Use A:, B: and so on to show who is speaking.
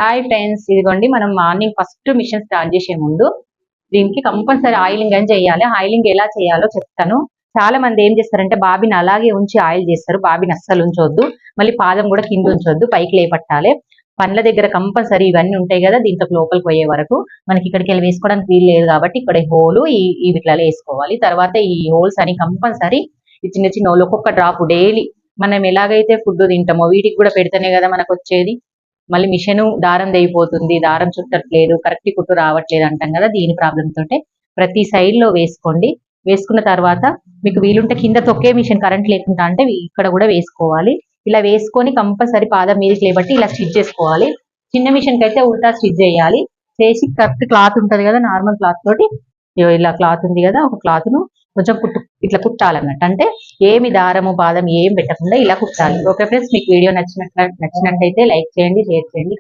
A: Hi friends, ఇదిగోండి మనం morning first machine start చేసే ముందు దీనికి కంపల్సరీ ఆయిలింగ్ అని చేయాలి. ఆయిలింగ్ ఎలా చేయాలో చెప్తాను. చాలా మంది ఏం చేస్తారంటే బాబిని అలాగే ఉంచి ఆయిల్ చేస్తారు. బాబిని అస్సలు ఉంచొద్దు, మళ్ళీ పాదం కూడా కింద ఉంచొద్దు, పైకి లేపట్టాలి. పండ్ల దగ్గర కంపల్సరీ ఇవన్నీ ఉంటాయి కదా, దీంట్లో లోపలికి పోయే వరకు మనకి ఇక్కడికి వెళ్ళి వేసుకోవడానికి వీలు లేదు కాబట్టి ఇక్కడ హోలు ఈ వీటిలో వేసుకోవాలి. తర్వాత ఈ హోల్స్ అని కంపల్సరీ ఈ చిన్న చిన్న హోల్ ఒక్కొక్క డ్రాప్ డైలీ మనం ఎలాగైతే ఫుడ్ తింటామో వీటికి కూడా పెడితేనే కదా మనకు వచ్చేది. మళ్ళీ మిషన్ దారం తెగిపోతుంది, దారం చుట్టట్లేదు, కరెక్ట్ కుట్టు రావట్లేదు అంటాం కదా, దీని ప్రాబ్లం తోటే ప్రతి సైడ్ లో వేసుకోండి. వేసుకున్న తర్వాత మీకు వీలుంటే కింద తొక్కే మిషన్ కరెంట్ లేకుండా అంటే ఇక్కడ కూడా వేసుకోవాలి. ఇలా వేసుకొని కంపల్సరీ పాదం మీదకి లేబట్టి ఇలా స్టిచ్ చేసుకోవాలి. చిన్న మిషన్ కి అయితే ఉల్టా స్టిచ్ చేయాలి. చేసి కరెక్ట్ క్లాత్ ఉంటది కదా, నార్మల్ క్లాత్ తోటి ఇలా క్లాత్ ఉంది కదా, ఒక క్లాత్ ను కొంచెం ఇట్లా కుట్టాలన్నట్టు. అంటే ఏమి దారము పాదం ఏం పెట్టకుండా ఇలా కుట్టాలి. ఓకే ఫ్రెండ్స్, మీకు వీడియో నచ్చినట్లయితే లైక్ చేయండి, షేర్ చేయండి.